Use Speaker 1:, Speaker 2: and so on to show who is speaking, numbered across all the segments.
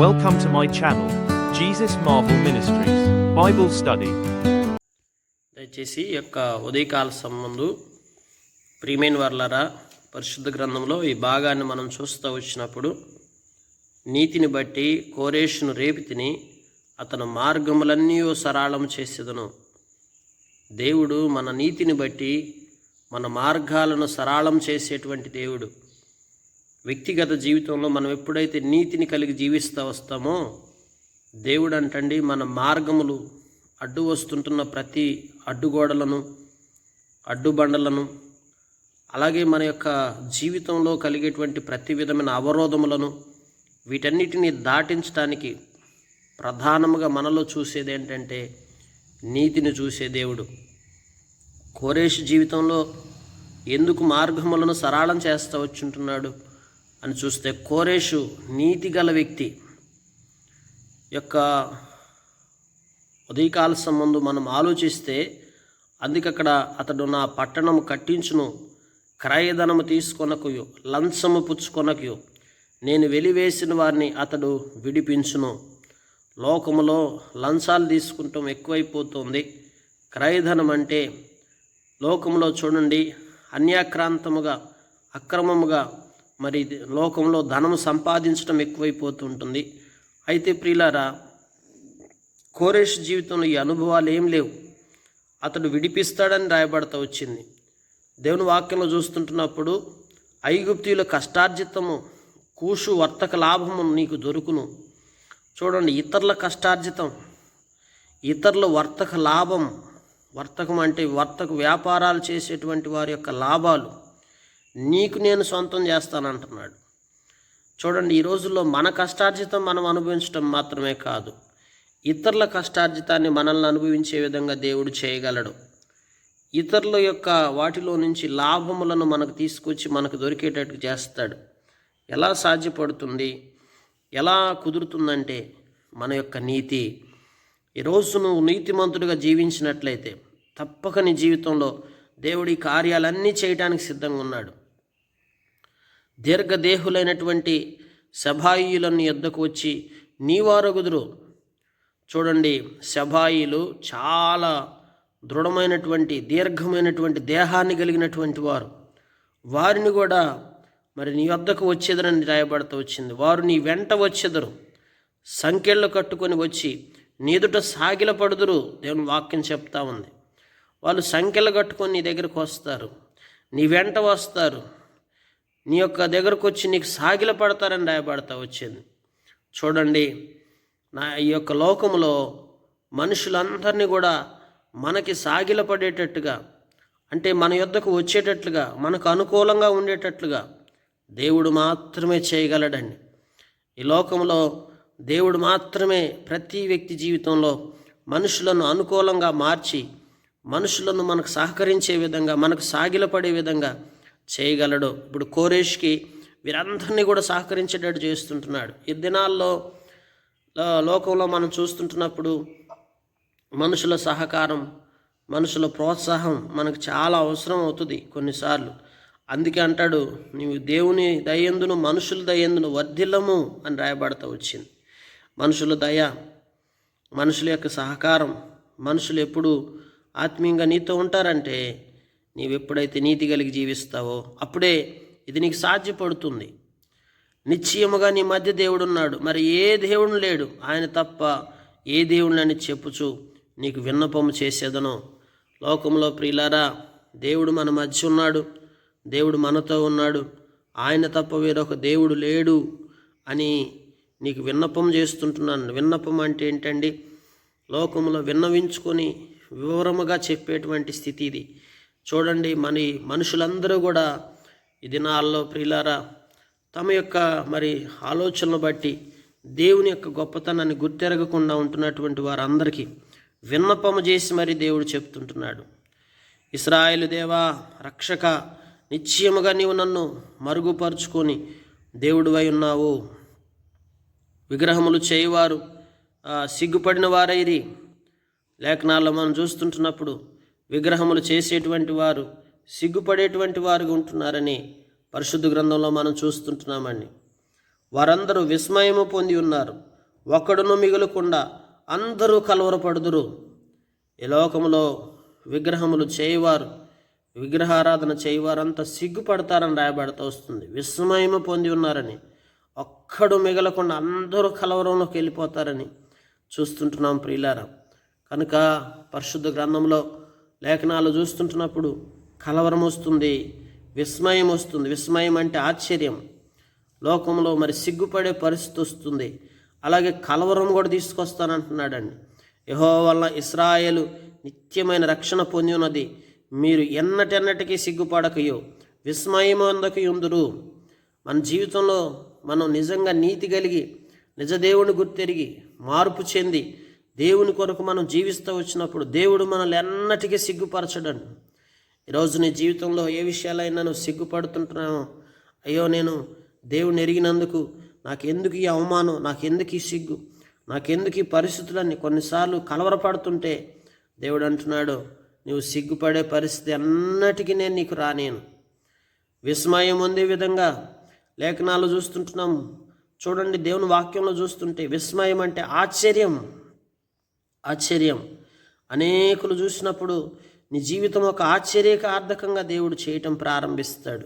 Speaker 1: Welcome to my channel, Jesus Marvel Ministries, Bible Study.
Speaker 2: దయచేసి ఈ యొక్క ఉదయకాల సంబంధు ప్రియమైన వర్లరా, పరిశుద్ధ గ్రంథంలో ఈ భాగాన్ని మనం చూస్తూ వచ్చినప్పుడు, నీతిని బట్టి కోరేషును రేపితిని, అతను మార్గములన్నీ సరళం చేసేదను. దేవుడు మన నీతిని బట్టి మన మార్గాలను సరళం చేసేటువంటి దేవుడు. వ్యక్తిగత జీవితంలో మనం ఎప్పుడైతే నీతిని కలిగి జీవిస్తూ వస్తామో, దేవుడు అంటండి మన మార్గములు అడ్డు వస్తుంటున్న ప్రతి అడ్డుగోడలను, అడ్డుబండలను, అలాగే మన యొక్క జీవితంలో కలిగేటువంటి ప్రతి విధమైన అవరోధములను, వీటన్నిటిని దాటించడానికి ప్రధానముగా మనలో చూసేది ఏంటంటే నీతిని చూసే దేవుడు. కోరేషు జీవితంలో ఎందుకు మార్గములను సరళం చేస్తూ వచ్చుంటున్నాడు అని చూస్తే, కోరేషు నీతి గల వ్యక్తి యొక్క ఉదయకాల సంబంధం మనం ఆలోచిస్తే, అందుకక్కడ అతడు నా పట్టణము కట్టించును, క్రయధనము తీసుకొనకయు, లంచము పుచ్చుకొనకయు, నేను వెలివేసిన వారిని అతడు విడిపించును. లోకములో లంచాలు తీసుకుంటాం ఎక్కువైపోతుంది. క్రయధనం అంటే లోకంలో చూడండి, అన్యాక్రాంతముగా అక్రమముగా మరి లోకంలో ధనము సంపాదించడం ఎక్కువైపోతుంటుంది. అయితే ప్రియులారా, కోరేషు జీవితంలో ఈ అనుభవాలు ఏం లేవు. అతడు విడిపిస్తాడని రాయబడతా వచ్చింది. దేవుని వాక్యంలో చూస్తుంటున్నప్పుడు, ఐగుప్తీయుల కష్టార్జితము కూషు వర్తక లాభము నీకు దొరుకును. చూడండి, ఇతరుల కష్టార్జితం, ఇతరుల వర్తక లాభం, వర్తకం అంటే వర్తక వ్యాపారాలు చేసేటువంటి వారి యొక్క లాభాలు నీకు నేను సొంతం చేస్తానంటున్నాడు. చూడండి, ఈ రోజుల్లో మన కష్టార్జితం మనం అనుభవించడం మాత్రమే కాదు, ఇతరుల కష్టార్జితాన్ని మనల్ని అనుభవించే విధంగా దేవుడు చేయగలడు. ఇతరుల యొక్క వాటిలో నుంచి లాభములను మనకు తీసుకొచ్చి మనకు దొరికేటట్టు చేస్తాడు. ఎలా సాధ్యపడుతుంది, ఎలా కుదురుతుందంటే మన యొక్క నీతి. ఈరోజు నువ్వు నీతిమంతుడిగా జీవించినట్లయితే తప్పక నీ జీవితంలో దేవుడి కార్యాలన్నీ చేయడానికి సిద్ధంగా ఉన్నాడు. దీర్ఘదేహులైనటువంటి సభాయిలను యొద్దకు వచ్చి నీవారగుదురు. చూడండి, సభాయిలు చాలా దృఢమైనటువంటి దీర్ఘమైనటువంటి దేహాన్ని కలిగినటువంటి వారు. వారిని కూడా మరి నీ వద్దకు వచ్చేదరని రాయబడుతూ వచ్చింది. వారు నీ వెంట వచ్చేదరు, సంకెళ్ళు కట్టుకొని వచ్చి నీదుట సాగిలపడుదురు. దేవుని వాక్యం చెప్తా ఉంది. వాళ్ళు సంఖ్యలు కట్టుకొని నీ దగ్గరకు వస్తారు, నీ వెంట వస్తారు, నీ యొక్క దగ్గరకు వచ్చి నీకు సాగిల పడతారని రాయబడతా వచ్చింది. చూడండి, ఈ యొక్క లోకంలో మనుషులందరినీ కూడా మనకి సాగిల పడేటట్టుగా, అంటే మన యొద్దకు వచ్చేటట్లుగా, మనకు అనుకూలంగా ఉండేటట్లుగా దేవుడు మాత్రమే చేయగలడండి. ఈ లోకంలో దేవుడు మాత్రమే ప్రతి వ్యక్తి జీవితంలో మనుషులను అనుకూలంగా మార్చి, మనుషులను మనకు సహకరించే విధంగా, మనకు సాగిలపడే విధంగా చేయగలడు. ఇప్పుడు కోరేష్కి వీరందరినీ కూడా సహకరించేటట్టు చేస్తుంటున్నాడు. ఈ దినాల్లో లోకంలో మనం చూస్తుంటున్నప్పుడు మనుషుల సహకారం, మనుషుల ప్రోత్సాహం మనకు చాలా అవసరం అవుతుంది కొన్నిసార్లు. అందుకే అంటాడు, నీవు దేవుని దయందును మనుషుల దయందును వర్ధిల్లము అని రాయబడతా వచ్చింది. మనుషుల దయ, మనుషుల యొక్క సహకారం, మనుషులు ఎప్పుడు ఆత్మీయంగా నీతో ఉంటారంటే నీవెప్పుడైతే నీతి కలిగి జీవిస్తావో అప్పుడే ఇది నీకు సాధ్యపడుతుంది. నిశ్చయముగా నీ మధ్య దేవుడున్నాడు, మరి ఏ దేవుడు లేడు, ఆయన తప్ప ఏ దేవుడిని చెప్పుచు నీకు విన్నపము చేసేదనో. లోకంలో ప్రియులారా, దేవుడు మన మధ్య ఉన్నాడు, దేవుడు మనతో ఉన్నాడు, ఆయన తప్ప వేరొక దేవుడు లేడు అని నీకు విన్నపం చేస్తుంటున్నాను. విన్నపం అంటే ఏంటండి? లోకంలో విన్నవించుకొని వివరముగా చెప్పేటువంటి స్థితి ఇది. చూడండి, మనుషులందరూ కూడా ఈ దినాల్లో ప్రియులారా తమ యొక్క మరి ఆలోచనలు బట్టి దేవుని యొక్క గొప్పతనాన్ని గుర్తెరగకుండా ఉంటున్నటువంటి వారందరికీ విన్నపము చేసి మరి దేవుడు చెప్తుంటున్నాడు, ఇశ్రాయేలు దేవా, రక్షక, నిశ్చయముగా నీవు నన్ను మరుగుపరుచుకొని దేవుడివై ఉన్నావు. విగ్రహములు చేయువారు సిగ్గుపడిన వారైరి. లేఖనాల్లో మనం చూస్తుంటున్నప్పుడు విగ్రహములు చేసేటువంటి వారు సిగ్గుపడేటువంటి వారుగా ఉంటున్నారని పరిశుద్ధ గ్రంథంలో మనం చూస్తుంటున్నామండి. వారందరూ విస్మయము పొంది ఉన్నారు. ఒక్కడును మిగులకుండా అందరూ కలవరపడుదురు. ఈ లోకములో విగ్రహములు చేయవారు, విగ్రహారాధన చేయవారంతా సిగ్గుపడతారని రాయబడుతూ వస్తుంది. విస్మయము పొంది ఉన్నారని, ఒక్కడు మిగలకుండా అందరూ కలవరంలోకి వెళ్ళిపోతారని చూస్తుంటున్నాం ప్రియులారా. కనుక పరిశుద్ధ గ్రంథంలో లేఖనాలు చూస్తుంటున్నప్పుడు కలవరం వస్తుంది, విస్మయం వస్తుంది. విస్మయం అంటే ఆశ్చర్యం. లోకంలో మరి సిగ్గుపడే పరిస్థితి వస్తుంది. అలాగే కలవరం కూడా తీసుకొస్తానంటున్నాడండి. యెహోవా వలన ఇశ్రాయేలు నిత్యమైన రక్షణ పొంది ఉన్నది. మీరు ఎన్నటెన్నటికీ సిగ్గుపడకయో విస్మయమందకు ఉందురు. మన జీవితంలో మనం నిజంగా నీతి కలిగి నిజదేవుని గుర్తెరిగి మార్పు చెంది దేవుని కొరకు మనం జీవిస్తూ వచ్చినప్పుడు దేవుడు మనల్ని ఎన్నటికీ సిగ్గుపరచడండి. ఈరోజు నీ జీవితంలో ఏ విషయాలైనా నువ్వు సిగ్గుపడుతుంటున్నావో, అయ్యో నేను దేవుని ఎరిగినందుకు నాకెందుకు ఈ అవమానం, నాకెందుకు ఈ సిగ్గు, నాకెందుకు ఈ పరిస్థితులన్నీ కొన్నిసార్లు కలవరపడుతుంటే దేవుడు అంటున్నాడు, నువ్వు సిగ్గుపడే పరిస్థితి అన్నటికీ నేను నీకు రానేను. విస్మయం ఉండే విధంగా లేఖనాలు చూస్తుంటున్నాం. చూడండి, దేవుని వాక్యంలో చూస్తుంటే విస్మయం అంటే ఆశ్చర్యం. అనేకులు చూసినప్పుడు నీ జీవితం ఒక ఆశ్చర్యకార్థకంగా దేవుడు చేయటం ప్రారంభిస్తాడు.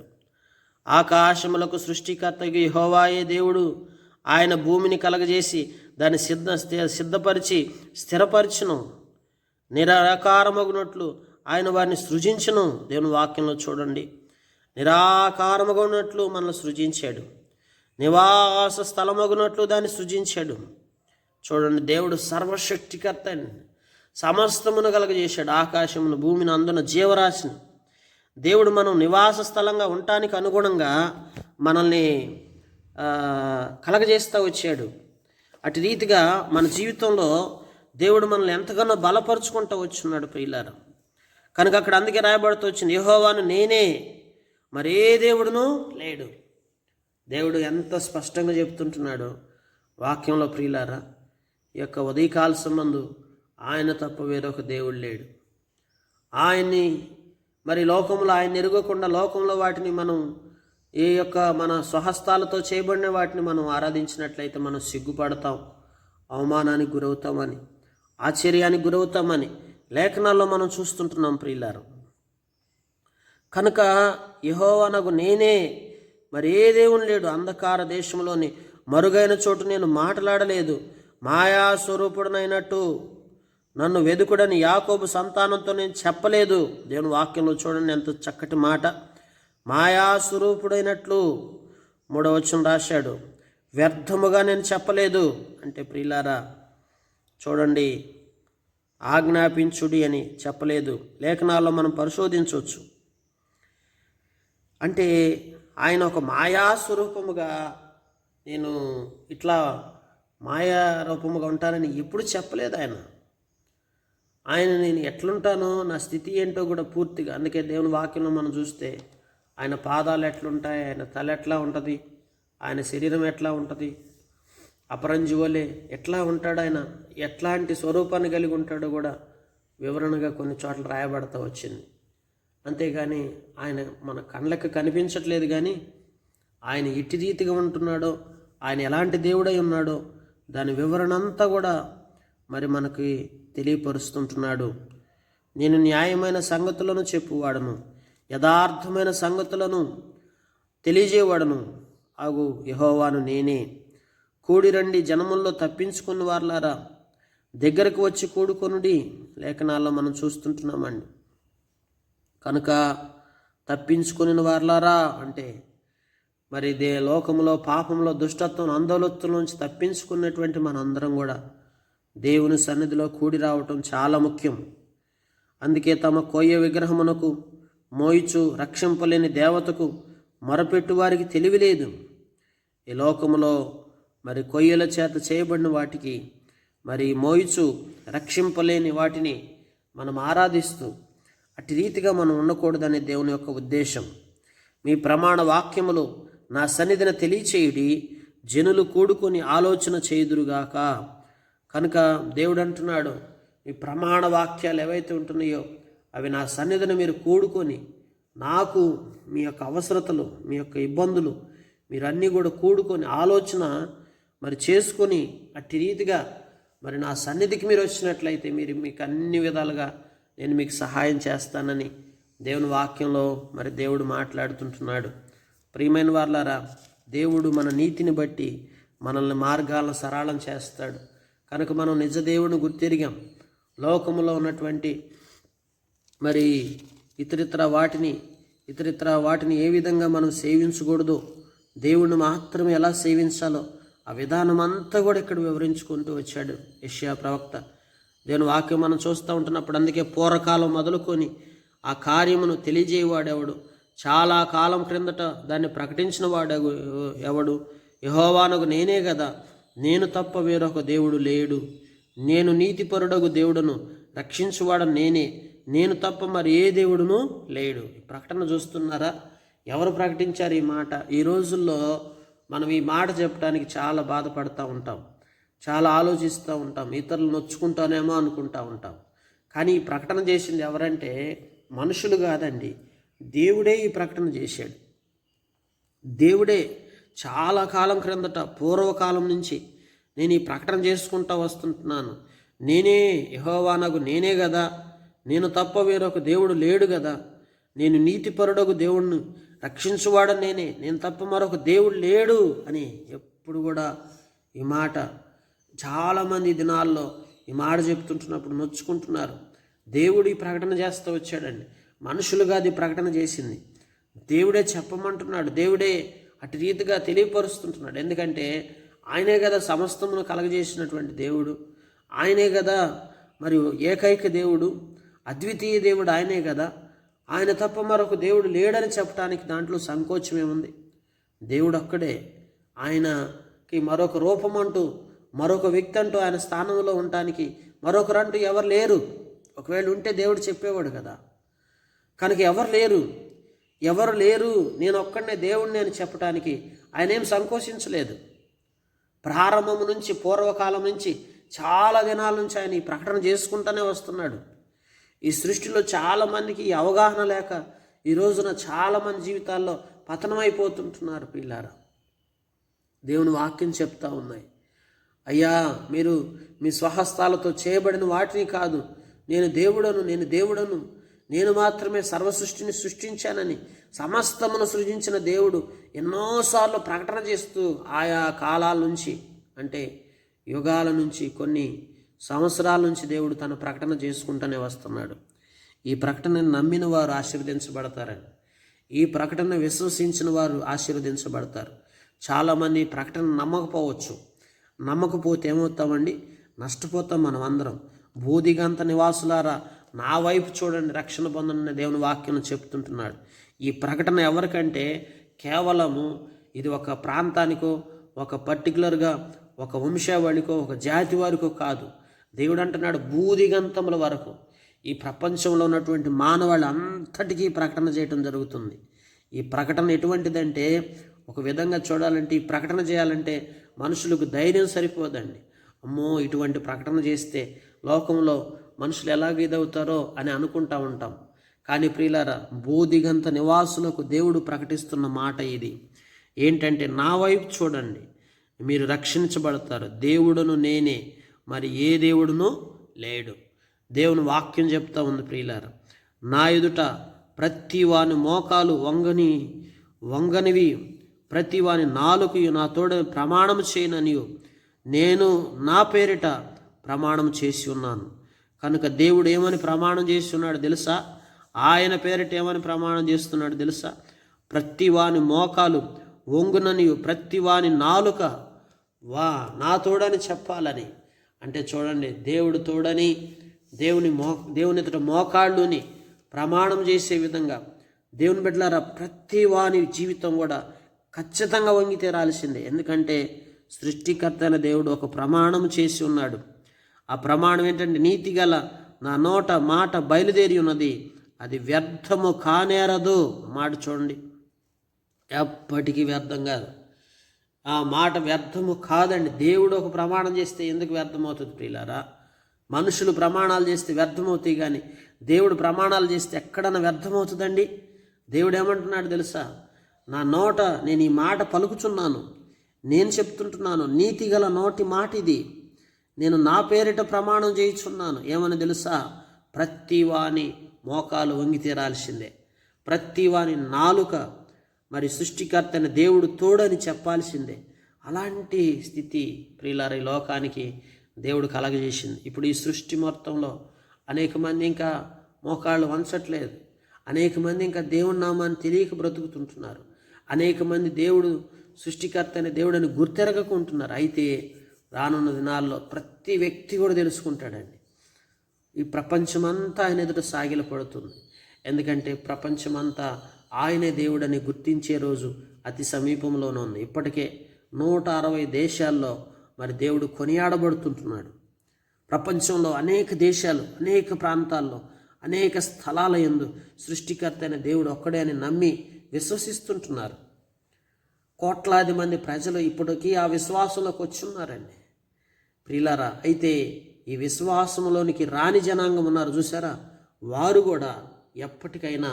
Speaker 2: ఆకాశములకు సృష్టికర్తగా యెహోవాయే దేవుడు. ఆయన భూమిని కలగజేసి దాన్ని సిద్ధపరిచి స్థిరపరిచును. నిరాకారమగునట్లు ఆయన వారిని సృజించును. దేవుని వాక్యంలో చూడండి, నిరాకారమగునట్లు మనల్ని సృజించాడు. నివాస స్థలమగునట్లు దాన్ని సృజించాడు. చూడండి, దేవుడు సర్వశక్తికర్త, సమస్తమును కలగజేశాడు. ఆకాశమును, భూమిని, అందున జీవరాశిని దేవుడు మనం నివాస స్థలంగా ఉండటానికి అనుగుణంగా మనల్ని కలగజేస్తూ వచ్చాడు. అటు రీతిగా మన జీవితంలో దేవుడు మనల్ని ఎంతగానో బలపరుచుకుంటూ వచ్చున్నాడు ప్రియులారా. కనుక అక్కడ అందుకే రాయబడుతూ వచ్చింది, యెహోవాను నేనే, మరే దేవుడును లేడు. దేవుడు ఎంత స్పష్టంగా చెప్తుంటున్నాడు వాక్యంలో ప్రియులారా. ఈ యొక్క ఉదయకాల సంబంధు ఆయన తప్ప వేరొక దేవుడు లేడు. ఆయన్ని మరి లోకంలో ఆయన ఎరుగకుండా లోకంలో వాటిని మనం ఈ యొక్క మన స్వహస్తాలతో చేయబడిన వాటిని మనం ఆరాధించినట్లయితే మనం సిగ్గుపడతాం, అవమానానికి గురవుతామని, ఆశ్చర్యానికి గురవుతామని లేఖనాల్లో మనం చూస్తుంటున్నాం ప్రియులారా. కనుక యెహోవానగు నేనే, మరి ఏ దేవుని లేడు. అంధకార దేశంలోని మరుగైన చోటు నేను మాట్లాడలేదు. మాయా స్వరూపుడనైనట్టు నన్ను వెదుకుడని యాకోబు సంతానంతో నేను చెప్పలేదు. దేవుని వాక్యంలో చూడండి ఎంత చక్కటి మాట. మాయా స్వరూపుడైనట్లు 3వ వచనం రాశాడు. వ్యర్థముగా నేను చెప్పలేదు అంటే ప్రియులారా చూడండి, ఆజ్ఞాపించుడి అని చెప్పలేదు. లేఖనాల్లో మనం పరిశోధించవచ్చు. అంటే ఆయన ఒక మాయా స్వరూపముగా నేను ఇట్లా మాయా రూపముగా ఉంటానని ఎప్పుడు చెప్పలేదు ఆయన నేను ఎట్లుంటానో నా స్థితి ఏంటో కూడా పూర్తిగా. అందుకే దేవుని వాక్యంలో మనం చూస్తే ఆయన పాదాలు ఎట్లుంటాయి, ఆయన తల ఎట్లా ఉంటుంది, ఆయన శరీరం ఎట్లా ఉంటుంది, అపరంజువలే ఎట్లా ఉంటాడు, ఆయన ఎట్లాంటి స్వరూపాన్ని కలిగి ఉంటాడో కూడా వివరణగా కొన్ని చోట్ల రాయబడతా వచ్చింది. అంతేగాని ఆయన మన కళ్ళకి కనిపించట్లేదు, కానీ ఆయన ఎట్టి రీతిగా ఉంటున్నాడో, ఆయన ఎలాంటి దేవుడై ఉన్నాడో దాని వివరణ అంతా కూడా మరి మనకి తెలియపరుస్తుంటున్నాడు. నేను న్యాయమైన సంగతులను చెప్పువాడను, యథార్థమైన సంగతులను తెలియజేవాడను అగు యెహోవాను నేనే. కూడి రండి, జనముల్లో తప్పించుకున్న వారులారా, దగ్గరకు వచ్చి కూడుకొనుడి. లేఖనాల్లో మనం చూస్తుంటున్నామండి. కనుక తప్పించుకుని వారులారా అంటే మరి లోకములో పాపంలో దుష్టత్వం ఆందోళనల నుంచి తప్పించుకున్నటువంటి మనందరం కూడా దేవుని సన్నిధిలో కూడి రావటం చాలా ముఖ్యం. అందుకే తమ కొయ్య విగ్రహమునకు మోయిచు రక్షింపలేని దేవతకు మొరపెట్టు వారికి తెలివి లేదు. ఈ లోకములో మరి కొయ్యల చేత చేయబడిన వాటికి మరి మోయిచు రక్షింపలేని వాటిని మనం ఆరాధిస్తూ అట్టి రీతిగా మనం ఉండకూడదనే దేవుని యొక్క ఉద్దేశం. మీ ప్రమాణ వాక్యములు నా సన్నిధిని తెలియచేయుడి, జనులు కూడుకొని ఆలోచన చేయుదురుగాక. కనుక దేవుడు అంటున్నాడు, మీ ప్రమాణ వాక్యాలు ఏవైతే ఉంటున్నాయో అవి నా సన్నిధిని మీరు కూడుకొని నాకు మీ యొక్క అవసరతలు, మీ యొక్క ఇబ్బందులు, మీరు అన్నీ కూడా కూడుకొని ఆలోచన మరి చేసుకొని అట్టి రీతిగా మరి నా సన్నిధికి మీరు వచ్చినట్లయితే మీకు అన్ని విధాలుగా నేను మీకు సహాయం చేస్తానని దేవుని వాక్యంలో మరి దేవుడు మాట్లాడుతుంటున్నాడు. ప్రియమైన వారలారా, దేవుడు మన నీతిని బట్టి మనల్ని మార్గాలను సరళం చేస్తాడు. కనుక మనం నిజ దేవుడిని గుర్తెరిగాం. లోకములో ఉన్నటువంటి మరి ఇతరితర వాటిని ఏ విధంగా మనం సేవించకూడదు, దేవుణ్ణి మాత్రమే ఎలా సేవించాలో ఆ విధానం అంతా కూడా ఇక్కడ వివరించుకుంటూ వచ్చాడు యెషయా ప్రవక్త. దేవుని వాక్యం మనం చూస్తూ ఉంటున్నప్పుడు అందుకే పూర్వకాలం మొదలుకొని ఆ కార్యమును తెలియజేయవాడెవడు, చాలా కాలం క్రిందట దాన్ని ప్రకటించిన వాడు ఎవడు, యెహోవానగు నేనే కదా, నేను తప్ప వేరొక దేవుడు లేడు, నేను నీతిపరుడగు దేవుడును, రక్షించువాడు నేనే, నేను తప్ప మరి ఏ దేవుడును లేడు. ఈ ప్రకటన చూస్తున్నారా? ఎవరు ప్రకటించారు ఈ మాట? ఈ రోజుల్లో మనం ఈ మాట చెప్పడానికి చాలా బాధపడుతూ ఉంటాం, చాలా ఆలోచిస్తూ ఉంటాం, ఇతరులు నొచ్చుకుంటానేమో అనుకుంటూ ఉంటాం. కానీ ఈ ప్రకటన చేసింది ఎవరంటే మనుషులు కాదండి, దేవుడే ఈ ప్రకటన చేశాడు. దేవుడే చాలా కాలం క్రిందట పూర్వకాలం నుంచి నేను ఈ ప్రకటన చేసుకుంటూ వస్తుంటున్నాను. నేనే యెహోవానగు నేనే కదా, నేను తప్ప వేరొక దేవుడు లేడు కదా, నేను నీతిపరుడగు దేవుడిని, రక్షించువాడు నేనే, నేను తప్ప మరొక దేవుడు లేడు అని ఎప్పుడు కూడా ఈ మాట చాలామంది దినాల్లో ఈ మాట చెప్తుంటున్నప్పుడు నొచ్చుకుంటున్నారు. దేవుడు ఈ ప్రకటన చేస్తూ వచ్చాడండి, మనుషులుగా అది ప్రకటన చేసింది. దేవుడే చెప్పమంటున్నాడు, దేవుడే అటు రీతిగా తెలియపరుస్తుంటున్నాడు. ఎందుకంటే ఆయనే కదా సమస్తమును కలగజేసినటువంటి దేవుడు, ఆయనే కదా మరియు ఏకైక దేవుడు, అద్వితీయ దేవుడు ఆయనే కదా. ఆయన తప్ప మరొక దేవుడు లేడని చెప్పడానికి దాంట్లో సంకోచం ఏముంది? దేవుడు ఒక్కడే. ఆయనకి మరొక రూపం అంటూ, మరొక వ్యక్తి అంటూ ఆయన స్థానంలో ఉండటానికి మరొకరంటూ ఎవరు లేరు. ఒకవేళ ఉంటే దేవుడు చెప్పేవాడు కదా. కనుక ఎవరు లేరు, నేను ఒక్కడనే దేవుడిని అని చెప్పడానికి ఆయన ఏం సంకోచించలేదు. ప్రారంభం నుంచి, పూర్వకాలం నుంచి, చాలా దినాల నుంచి ఆయన ఈ ప్రకటన చేసుకుంటూనే వస్తున్నాడు. ఈ సృష్టిలో చాలామందికి ఈ అవగాహన లేక ఈ రోజున చాలామంది జీవితాల్లో పతనమైపోతుంటున్నారు. పిల్లారా, దేవుని వాక్యం చెప్తా ఉన్నాయి, అయ్యా మీరు మీ స్వహస్తాలతో చేయబడిన వాటిని కాదు, నేను దేవుడను, నేను మాత్రమే సర్వసృష్టిని సృష్టించానని సమస్తమును సృజించిన దేవుడు ఎన్నోసార్లు ప్రకటన చేస్తూ ఆయా కాలాల నుంచి, అంటే యుగాల నుంచి, కొన్ని సంవత్సరాల నుంచి దేవుడు తన ప్రకటన చేసుకుంటూనే వస్తున్నాడు. ఈ ప్రకటనను నమ్మిన వారు ఆశీర్వదించబడతారని, ఈ ప్రకటన విశ్వసించిన వారు ఆశీర్వదించబడతారు. చాలామంది ప్రకటన నమ్మకపోతే ఏమవుతామండి? నష్టపోతాం మనం అందరం. బూదిగంత నివాసులారా నా వైపు చూడండి, రక్షణ పొందని దేవుని వాక్యం చెప్తుంటున్నాడు. ఈ ప్రకటన ఎవరికంటే కేవలము ఇది ఒక ప్రాంతానికో, ఒక పర్టికులర్గా ఒక వంశావళికో, ఒక జాతి వారికో కాదు. దేవుడు అంటున్నాడు బూదిగంతముల వరకు ఈ ప్రపంచంలో ఉన్నటువంటి మానవాళి అంతటికీ ప్రకటన చేయటం జరుగుతుంది. ఈ ప్రకటన ఎటువంటిదంటే, ఒక విధంగా చూడాలంటే, ఈ ప్రకటన చేయాలంటే మనుషులకు ధైర్యం సరిపోదండి. అమ్మో, ఇటువంటి ప్రకటన చేస్తే లోకంలో మనుషులు ఎలాగ ఇదవుతారో అని అనుకుంటా ఉంటాం. కానీ ప్రియులారా, బూదిగంత నివాసులకు దేవుడు ప్రకటిస్తున్న మాట ఇది ఏంటంటే, నా వైపు చూడండి, మీరు రక్షించబడతారు, దేవుడును నేనే, మరి ఏ దేవుడునో లేడు. దేవుని వాక్యం చెప్తా ఉంది ప్రియులారా, నా ఎదుట ప్రతి వాని మోకాలు వంగనివి, ప్రతి వాని నాలుకయు నా తోడ ప్రమాణం చేయననియు నేను నా పేరిట ప్రమాణం చేసి ఉన్నాను. కనుక దేవుడు ఏమని ప్రమాణం చేస్తున్నాడు తెలుసా? ఆయన పేరిట ఏమని ప్రమాణం చేస్తున్నాడు తెలుసా? ప్రతి వాని మోకాలు వంగుననియు, ప్రతి వాని నాలుక నా తోడని చెప్పాలని. అంటే చూడండి, దేవుడు తోడని, దేవుని ఎదుట మోకాళ్ళుని ప్రమాణం చేసే విధంగా దేవుని బిడ్డలారా ప్రతి వాని జీవితం కూడా ఖచ్చితంగా వంగి తీరాల్సిందే. ఎందుకంటే సృష్టికర్త అయిన దేవుడు ఒక ప్రమాణం చేసి ఉన్నాడు. ఆ ప్రమాణం ఏంటంటే, నీతి గల నా నోట మాట బయలుదేరి ఉన్నది, అది వ్యర్థము కానేరదు. మాట చూడండి, ఎప్పటికీ వ్యర్థం కాదు. ఆ మాట వ్యర్థము కాదండి. దేవుడు ఒక ప్రమాణం చేస్తే ఎందుకు వ్యర్థమవుతుంది ప్రియులారా? మనుషులు ప్రమాణాలు చేస్తే వ్యర్థమవుతాయి, కానీ దేవుడు ప్రమాణాలు చేస్తే ఎక్కడన్నా వ్యర్థమవుతుందండి? దేవుడు ఏమంటున్నాడు తెలుసా? నా నోట నేను ఈ మాట పలుకుచున్నాను, నేను చెప్తుంటున్నాను, నీతి గల నోటి మాట ఇది. నేను నా పేరిట ప్రమాణం చేయుచున్నాను. ఏమని తెలుసా? ప్రతి వాని మోకాలు వంగి తీరాల్సిందే, ప్రతి వాని నాలుక మరి సృష్టికర్త అయిన దేవుడు తోడని చెప్పాల్సిందే. అలాంటి స్థితి ప్రియులారా ఈ లోకానికి దేవుడు కలగజేసింది. ఇప్పుడు ఈ సృష్టి మొత్తంలో అనేక మంది ఇంకా మోకాళ్ళు వంచట్లేదు, అనేక మంది ఇంకా దేవుని నామాన్ని తెలియక బ్రతుకుతుంటున్నారు, అనేక మంది దేవుడు సృష్టికర్త అనే దేవుడని గుర్తెరగకుంటున్నారు. అయితే రానున్న దినాల్లో ప్రతి వ్యక్తి కూడా తెలుసుకుంటాడండి, ఈ ప్రపంచమంతా ఆయన ఎదుట సాగిలపడుతుంది. ఎందుకంటే ప్రపంచమంతా ఆయనే దేవుడని గుర్తించే రోజు అతి సమీపంలోనే ఉంది. ఇప్పటికే 160 దేశాల్లో మరి దేవుడు కొనియాడబడుతుంటున్నాడు. ప్రపంచంలో అనేక దేశాలు, అనేక ప్రాంతాల్లో, అనేక స్థలాల యందు సృష్టికర్త అయిన దేవుడు ఒక్కడే అని నమ్మి విశ్వసిస్తుంటున్నారు. కోట్లాది మంది ప్రజలు ఇప్పటికీ ఆ విశ్వాసంలోకి వచ్చున్నారండి ప్రియులారా. అయితే ఈ విశ్వాసంలోనికి రాని జనాంగం ఉన్నారు చూసారా, వారు కూడా ఎప్పటికైనా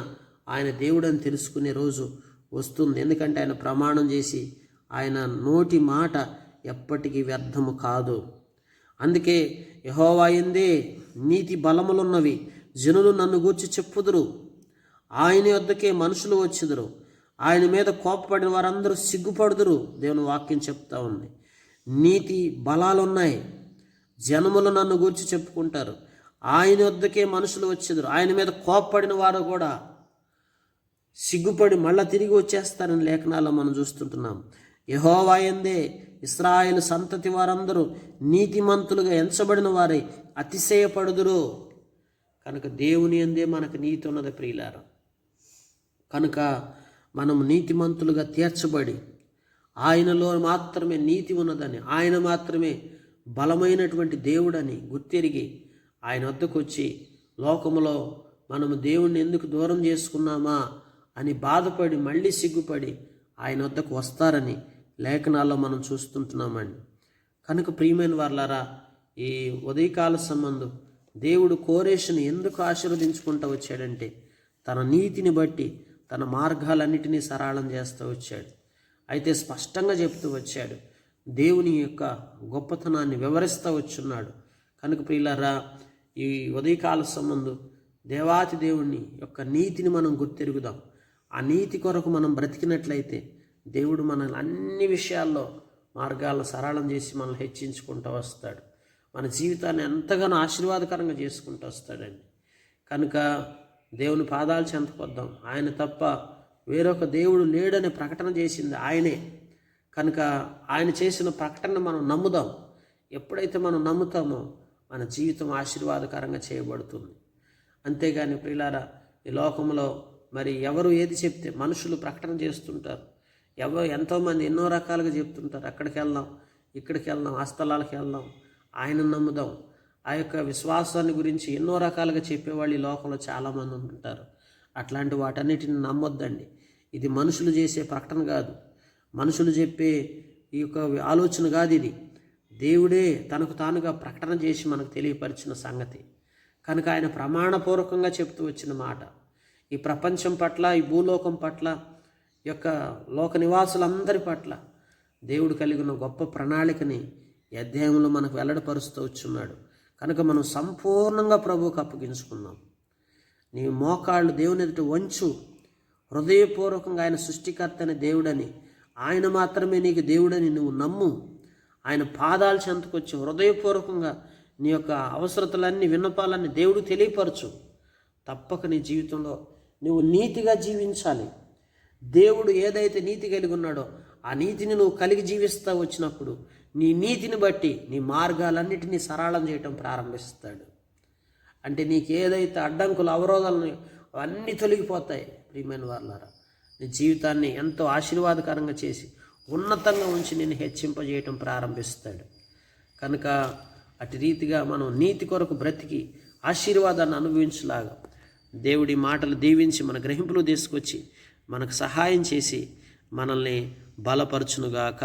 Speaker 2: ఆయన దేవుడని తెలుసుకునే రోజు వస్తుంది. ఎందుకంటే ఆయన ప్రమాణం చేసి ఆయన నోటి మాట ఎప్పటికీ వ్యర్థము కాదు. అందుకే యెహోవా యందే నీతి బలములున్నవి, జనులు నన్ను గూర్చి చెప్పుదురు. ఆయన వద్దకే మనుషులు వచ్చుదురు, ఆయన మీద కోపపడిన వారందరూ సిగ్గుపడుదురు. దేవుని వాక్యం చెప్తా ఉంది. నీతి బలాలున్నాయి, జనములు నన్ను గూర్చి చెప్పుకుంటారు. ఆయన వద్దకే మనుషులు వచ్చేదారు, ఆయన మీద కోపపడిన వారు కూడా సిగ్గుపడి మళ్ళా తిరిగి వచ్చేస్తారని లేఖనాల్లో మనం చూస్తుంటున్నాం. యెహోవా యందే ఇశ్రాయేలు సంతతి వారందరూ నీతిమంతులుగా ఎంచబడిన వారై అతిశయపడుదురు. కనుక దేవుని యందే మనకు నీతి ఉన్నది ప్రియులారా. కనుక మనం నీతిమంతులుగా తీర్చబడి ఆయనలో మాత్రమే నీతి ఉన్నదని, ఆయన మాత్రమే బలమైనటువంటి దేవుడని గుర్తెరిగి ఆయన వద్దకు వచ్చి లోకములో మనము దేవుణ్ణి ఎందుకు దూరం చేసుకున్నామా అని బాధపడి మళ్ళీ సిగ్గుపడి ఆయన వద్దకు వస్తారని లేఖనాల్లో మనం చూస్తుంటున్నామండి. కనుక ప్రియమైన వారలారా, ఈ ఉదయకాల సంబంధం దేవుడు కోరేషుని ఎందుకు ఆశీర్వదించుకుంటూ వచ్చాడంటే తన నీతిని బట్టి తన మార్గాలన్నిటినీ సరళం చేస్తూ వచ్చాడు. అయితే స్పష్టంగా చెప్తూ వచ్చాడు, దేవుని యొక్క గొప్పతనాన్ని వివరిస్తూ వచ్చున్నాడు. కనుక ప్రియులారా, ఈ ఉదయకాల సంబంధం దేవాతి దేవుని యొక్క నీతిని మనం గుర్తెరుగుదాం. ఆ నీతి కొరకు మనం బ్రతికినట్లయితే దేవుడు మనల్ని అన్ని విషయాల్లో మార్గాలను సరళం చేసి మనల్ని హెచ్చించుకుంటూ వస్తాడు. మన జీవితాన్ని ఎంతగానో ఆశీర్వాదకరంగా చేసుకుంటూ వస్తాడండి. కనుక దేవుని పాదాలు చెంతకొద్దాం. ఆయన తప్ప వేరొక దేవుడు లేడని ప్రకటన చేసింది ఆయనే. కనుక ఆయన చేసిన ప్రకటన మనం నమ్ముదాం. ఎప్పుడైతే మనం నమ్ముతామో మన జీవితం ఆశీర్వాదకరంగా చేయబడుతుంది. అంతేగాని ప్రియులారా, ఈ లోకంలో మరి ఎవరు ఏది చెప్తే మనుషులు ప్రకటన చేస్తుంటారు. ఎంతోమంది ఎన్నో రకాలుగా చెప్తుంటారు. అక్కడికి వెళ్దాం, ఇక్కడికి వెళ్దాం, ఆ స్థలాలకు వెళ్దాం, ఆయన నమ్ముదాం. ఆ యొక్క విశ్వాసాన్ని గురించి ఎన్నో రకాలుగా చెప్పేవాళ్ళు ఈ లోకంలో చాలామంది ఉంటుంటారు. అట్లాంటి వాటన్నిటిని నమ్మొద్దండి. ఇది మనుషులు చేసే ప్రకటన కాదు, మనుషులు చెప్పే ఈ యొక్క ఆలోచన కాదు. ఇది దేవుడే తనకు తానుగా ప్రకటన చేసి మనకు తెలియపరిచిన సంగతి. కనుక ఆయన ప్రమాణపూర్వకంగా చెప్తూ వచ్చిన మాట ఈ ప్రపంచం పట్ల, ఈ భూలోకం పట్ల, యొక్క లోక నివాసులందరి పట్ల దేవుడు కలిగిన గొప్ప ప్రణాళికని ఈ అధ్యాయంలో మనకు వెల్లడిపరుస్తూ వచ్చున్నాడు. కనుక మనం సంపూర్ణంగా ప్రభువుకు అప్పగించుకుందాం. నీ మోకాళ్ళు దేవుని ఎదుట వంచు, హృదయపూర్వకంగా ఆయన సృష్టికర్త అనే దేవుడని, ఆయన మాత్రమే నీకు దేవుడని నువ్వు నమ్ము. ఆయన పాదాలు చెంతకొచ్చి హృదయపూర్వకంగా నీ యొక్క అవసరతలన్నీ, విన్నపాలన్నీ దేవుడు తెలియపరచు. తప్పక నీ జీవితంలో నువ్వు నీతిగా జీవించాలి. దేవుడు ఏదైతే నీతి కలిగి ఉన్నాడో ఆ నీతిని నువ్వు కలిగి జీవిస్తూ వచ్చినప్పుడు నీ నీతిని బట్టి నీ మార్గాలన్నిటినీ సరళం చేయటం ప్రారంభిస్తాడు. అంటే నీకు ఏదైతే అడ్డంకులు, అవరోధాలు అవన్నీ తొలగిపోతాయి. ప్రియమైన వారలారా, నీ జీవితాన్ని ఎంతో ఆశీర్వాదకరంగా చేసి ఉన్నతంగా ఉంచి నిన్ను హెచ్చింపజేయటం ప్రారంభిస్తాడు. కనుక అటు రీతిగా మనం నీతి కొరకు బ్రతికి ఆశీర్వాదాన్ని అనుభవించలాగా దేవుడి మాటలు దీవించి మన గ్రహింపులు తీసుకొచ్చి మనకు సహాయం చేసి మనల్ని బలపరచునుగాక.